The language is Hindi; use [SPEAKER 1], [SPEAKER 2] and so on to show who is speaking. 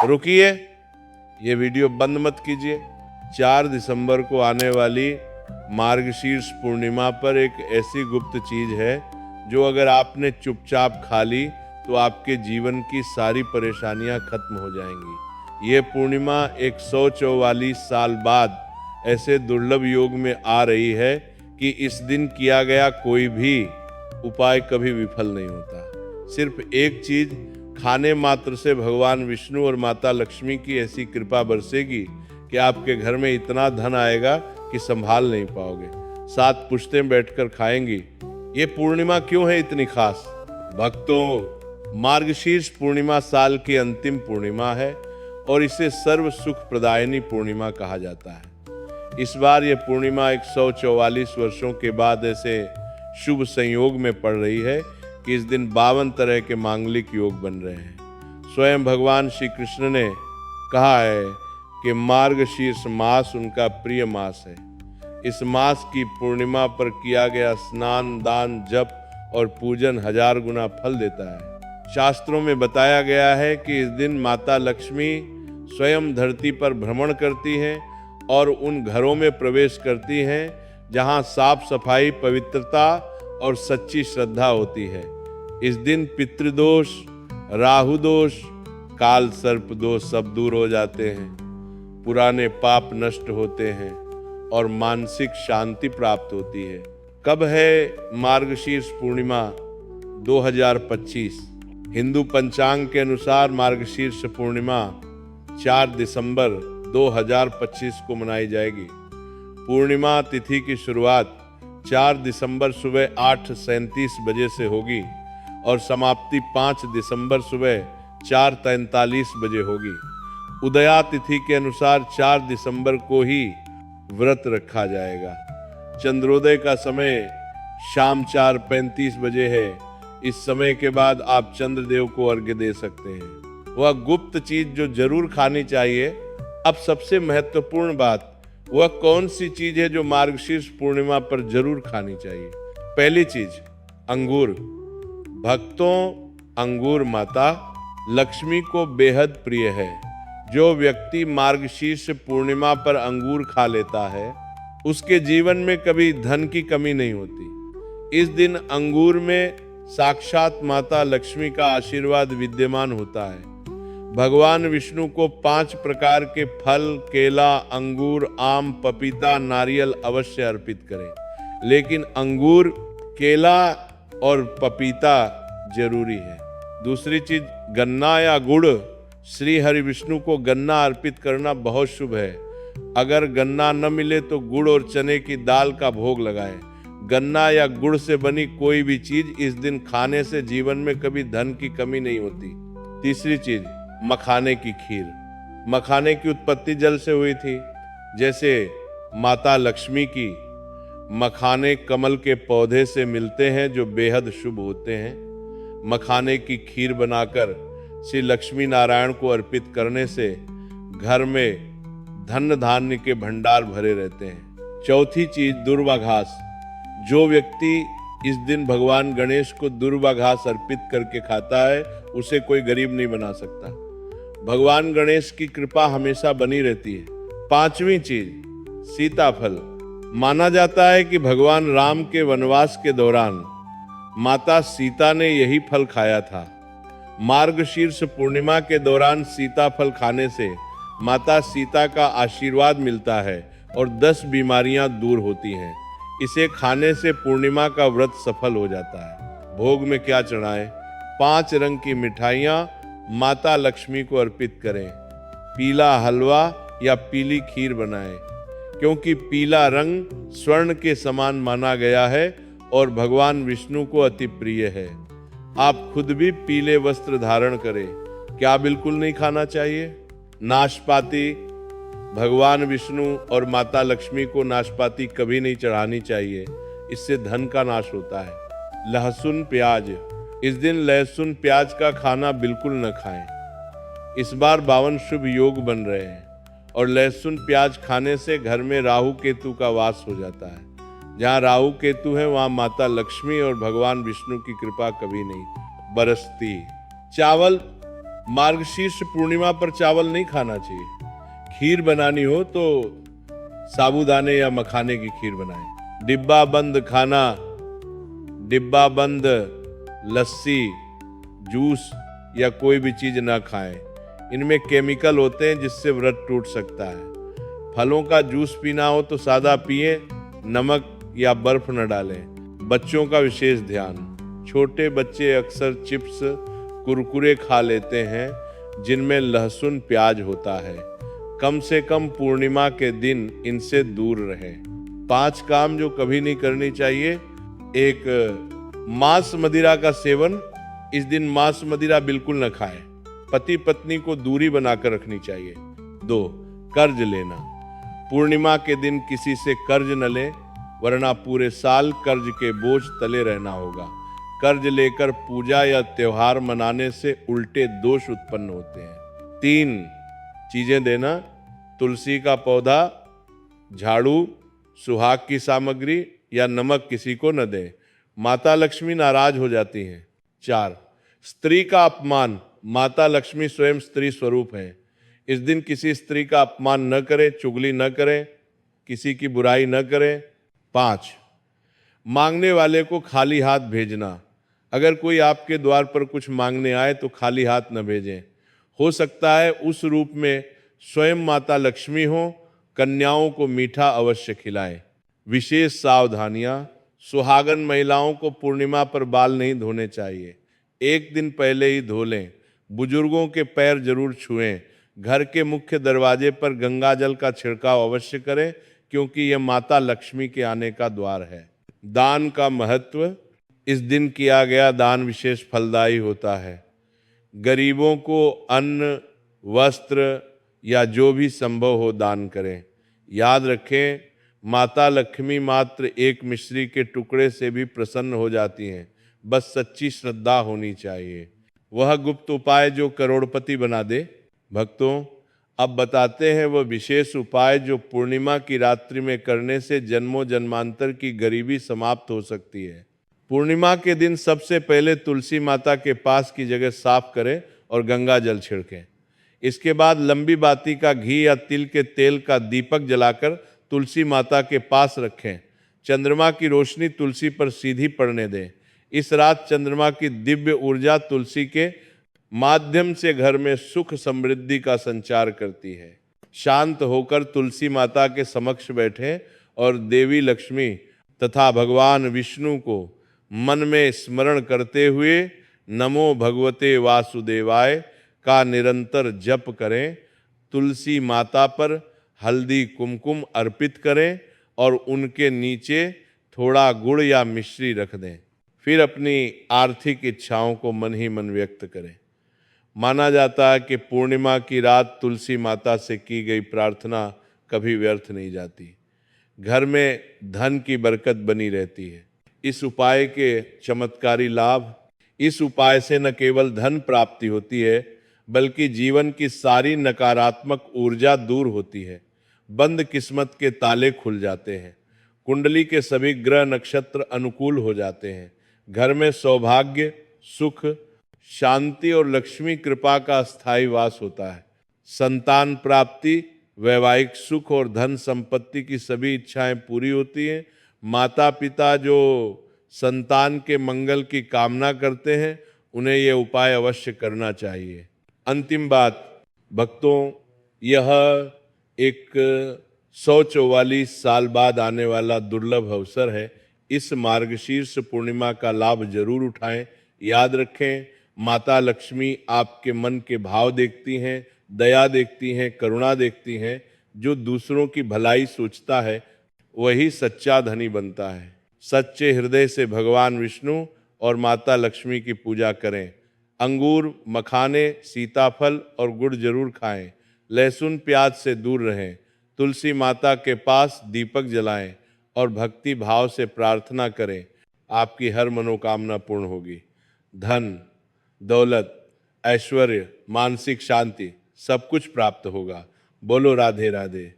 [SPEAKER 1] रुकिए, ये वीडियो बंद मत कीजिए। 4 दिसंबर को आने वाली मार्गशीर्ष पूर्णिमा पर एक ऐसी गुप्त चीज है जो अगर आपने चुपचाप खा ली तो आपके जीवन की सारी परेशानियां खत्म हो जाएंगी। ये पूर्णिमा 144 साल बाद ऐसे दुर्लभ योग में आ रही है कि इस दिन किया गया कोई भी उपाय कभी विफल नहीं होता। सिर्फ एक चीज, खाने मात्र से भगवान विष्णु और माता लक्ष्मी की ऐसी कृपा बरसेगी कि आपके घर में इतना धन आएगा कि संभाल नहीं पाओगे। 7 पुश्तें बैठकर खाएंगी। ये पूर्णिमा क्यों है इतनी खास? भक्तों, मार्गशीर्ष पूर्णिमा साल की अंतिम पूर्णिमा है और इसे सर्व सुख प्रदायिनी पूर्णिमा कहा जाता है। इस बार यह पूर्णिमा 144 वर्षों के बाद ऐसे शुभ संयोग में पड़ रही है कि इस दिन 52 तरह के मांगलिक योग बन रहे हैं। स्वयं भगवान श्री कृष्ण ने कहा है कि मार्गशीर्ष मास उनका प्रिय मास है। इस मास की पूर्णिमा पर किया गया स्नान, दान, जप और पूजन 1000 गुना फल देता है। शास्त्रों में बताया गया है कि इस दिन माता लक्ष्मी स्वयं धरती पर भ्रमण करती हैं और उन घरों में प्रवेश करती हैं जहां साफ सफाई, पवित्रता और सच्ची श्रद्धा होती है। इस दिन पितृदोष, राहु दोष, काल सर्प दोष सब दूर हो जाते हैं, पुराने पाप नष्ट होते हैं और मानसिक शांति प्राप्त होती है। कब है मार्गशीर्ष पूर्णिमा? 2025। हिंदू पंचांग के अनुसार मार्गशीर्ष पूर्णिमा 4 दिसंबर 2025 को मनाई जाएगी। पूर्णिमा तिथि की शुरुआत 4 दिसंबर सुबह 8:37 बजे से होगी और समाप्ति 5 दिसंबर सुबह 4:43 बजे होगी। उदया तिथि के अनुसार 4 दिसंबर को ही व्रत रखा जाएगा। चंद्रोदय का समय शाम 4:35 बजे है। इस समय के बाद आप चंद्रदेव को अर्घ्य दे सकते हैं। वह गुप्त चीज जो जरूर खानी चाहिए। अब सबसे महत्वपूर्ण बात, वह कौन सी चीज है जो मार्गशीर्ष पूर्णिमा पर जरूर खानी चाहिए? पहली चीज, अंगूर। भक्तों, अंगूर माता लक्ष्मी को बेहद प्रिय है। जो व्यक्ति मार्गशीर्ष पूर्णिमा पर अंगूर खा लेता है उसके जीवन में कभी धन की कमी नहीं होती। इस दिन अंगूर में साक्षात माता लक्ष्मी का आशीर्वाद विद्यमान होता है। भगवान विष्णु को 5 प्रकार के फल, केला, अंगूर, आम, पपीता, नारियल अवश्य अर्पित करें, लेकिन अंगूर, केला और पपीता जरूरी है। दूसरी चीज, गन्ना या गुड़। श्री हरि विष्णु को गन्ना अर्पित करना बहुत शुभ है। अगर गन्ना न मिले तो गुड़ और चने की दाल का भोग लगाएं। गन्ना या गुड़ से बनी कोई भी चीज इस दिन खाने से जीवन में कभी धन की कमी नहीं होती। तीसरी चीज, मखाने की खीर। मखाने की उत्पत्ति जल से हुई थी। जैसे माता लक्ष्मी की मखाने कमल के पौधे से मिलते हैं जो बेहद शुभ होते हैं। मखाने की खीर बनाकर श्री लक्ष्मी नारायण को अर्पित करने से घर में धन धान्य के भंडार भरे रहते हैं। चौथी चीज, दुर्वा घास। जो व्यक्ति इस दिन भगवान गणेश को दुर्वा घास अर्पित करके खाता है उसे कोई गरीब नहीं बना सकता। भगवान गणेश की कृपा हमेशा बनी रहती है। 5वीं चीज, सीताफल। माना जाता है कि भगवान राम के वनवास के दौरान माता सीता ने यही फल खाया था। मार्गशीर्ष पूर्णिमा के दौरान सीताफल खाने से माता सीता का आशीर्वाद मिलता है और 10 बीमारियां दूर होती हैं। इसे खाने से पूर्णिमा का व्रत सफल हो जाता है। भोग में क्या चढ़ाएं? 5 रंग की मिठाइयां माता लक्ष्मी को अर्पित करें। पीला हलवा या पीली खीर बनाएं, क्योंकि पीला रंग स्वर्ण के समान माना गया है और भगवान विष्णु को अति प्रिय है। आप खुद भी पीले वस्त्र धारण करें। क्या बिल्कुल नहीं खाना चाहिए? नाशपाती। भगवान विष्णु और माता लक्ष्मी को नाशपाती कभी नहीं चढ़ानी चाहिए, इससे धन का नाश होता है। लहसुन, प्याज। इस दिन लहसुन प्याज का खाना बिल्कुल न खाएं। इस बार 52 शुभ योग बन रहे हैं और लहसुन प्याज खाने से घर में राहु केतु का वास हो जाता है। जहाँ राहु केतु है वहाँ माता लक्ष्मी और भगवान विष्णु की कृपा कभी नहीं बरसती। चावल मार्गशीर्ष पूर्णिमा पर चावल नहीं खाना चाहिए। खीर बनानी हो तो साबूदाने या मखाने की खीर बनाएं। डिब्बा बंद खाना, डिब्बा बंद लस्सी, जूस या कोई भी चीज ना खाएं। इनमें केमिकल होते हैं जिससे व्रत टूट सकता है। फलों का जूस पीना हो तो सादा पिए, नमक या बर्फ न डालें। बच्चों का विशेष ध्यान। छोटे बच्चे अक्सर चिप्स, कुरकुरे खा लेते हैं जिनमें लहसुन प्याज होता है। कम से कम पूर्णिमा के दिन इनसे दूर रहें। 5 काम जो कभी नहीं करनी चाहिए। 1, मांस मदिरा का सेवन। इस दिन मांस मदिरा बिल्कुल न खाएं। पति पत्नी को दूरी बनाकर रखनी चाहिए। 2, कर्ज लेना। पूर्णिमा के दिन किसी से कर्ज न लें, वरना पूरे साल कर्ज के बोझ तले रहना होगा। कर्ज लेकर पूजा या त्योहार मनाने से उल्टे दोष उत्पन्न होते हैं। 3 चीजें देना। तुलसी का पौधा, झाड़ू, सुहाग की सामग्री या नमक किसी को न दें। माता लक्ष्मी नाराज हो जाती हैं। 4 स्त्री का अपमान। माता लक्ष्मी स्वयं स्त्री स्वरूप हैं। इस दिन किसी स्त्री का अपमान न करें, चुगली न करें, किसी की बुराई न करें। 5 मांगने वाले को खाली हाथ भेजना। अगर कोई आपके द्वार पर कुछ मांगने आए तो खाली हाथ न भेजें। हो सकता है उस रूप में स्वयं माता लक्ष्मी हो। कन्याओं को मीठा अवश्य खिलाएं। विशेष सावधानियां। सुहागन महिलाओं को पूर्णिमा पर बाल नहीं धोने चाहिए। 1 दिन पहले ही धो लें। बुजुर्गों के पैर जरूर छुएं। घर के मुख्य दरवाजे पर गंगा जल का छिड़काव अवश्य करें, क्योंकि यह माता लक्ष्मी के आने का द्वार है। दान का महत्व। इस दिन किया गया दान विशेष फलदायी होता है। गरीबों को अन्न, वस्त्र या जो भी संभव हो दान करें। याद रखें, माता लक्ष्मी मात्र एक मिश्री के टुकड़े से भी प्रसन्न हो जाती हैं। बस सच्ची श्रद्धा होनी चाहिए। वह गुप्त उपाय जो करोड़पति बना दे। भक्तों, अब बताते हैं वह विशेष उपाय जो पूर्णिमा की रात्रि में करने से जन्मों जन्मांतर की गरीबी समाप्त हो सकती है। पूर्णिमा के दिन सबसे पहले तुलसी माता के पास की जगह साफ करें और गंगा जल छिड़कें। इसके बाद लंबी बाती का घी या तिल के तेल का दीपक जलाकर तुलसी माता के पास रखें। चंद्रमा की रोशनी तुलसी पर सीधी पड़ने दें। इस रात चंद्रमा की दिव्य ऊर्जा तुलसी के माध्यम से घर में सुख समृद्धि का संचार करती है। शांत होकर तुलसी माता के समक्ष बैठें और देवी लक्ष्मी तथा भगवान विष्णु को मन में स्मरण करते हुए नमो भगवते वासुदेवाय का निरंतर जप करें। तुलसी माता पर हल्दी कुमकुम अर्पित करें और उनके नीचे थोड़ा गुड़ या मिश्री रख दें। फिर अपनी आर्थिक इच्छाओं को मन ही मन व्यक्त करें। माना जाता है कि पूर्णिमा की रात तुलसी माता से की गई प्रार्थना कभी व्यर्थ नहीं जाती। घर में धन की बरकत बनी रहती है। इस उपाय के चमत्कारी लाभ। इस उपाय से न केवल धन प्राप्ति होती है, बल्कि जीवन की सारी नकारात्मक ऊर्जा दूर होती है। बंद किस्मत के ताले खुल जाते हैं। कुंडली के सभी ग्रह नक्षत्र अनुकूल हो जाते हैं। घर में सौभाग्य, सुख, शांति और लक्ष्मी कृपा का स्थायी वास होता है। संतान प्राप्ति, वैवाहिक सुख और धन संपत्ति की सभी इच्छाएं पूरी होती हैं। माता पिता जो संतान के मंगल की कामना करते हैं, उन्हें यह उपाय अवश्य करना चाहिए। अंतिम बात, भक्तों, यह एक 144 साल बाद आने वाला दुर्लभ अवसर है। इस मार्गशीर्ष पूर्णिमा का लाभ जरूर उठाएं। याद रखें, माता लक्ष्मी आपके मन के भाव देखती हैं, दया देखती हैं, करुणा देखती हैं। जो दूसरों की भलाई सोचता है वही सच्चा धनी बनता है। सच्चे हृदय से भगवान विष्णु और माता लक्ष्मी की पूजा करें। अंगूर, मखाने, सीताफल और गुड़ जरूर खाएं। लहसुन प्याज से दूर रहें। तुलसी माता के पास दीपक जलाएं और भक्ति भाव से प्रार्थना करें। आपकी हर मनोकामना पूर्ण होगी। धन, दौलत, ऐश्वर्य, मानसिक शांति सब कुछ प्राप्त होगा। बोलो राधे राधे।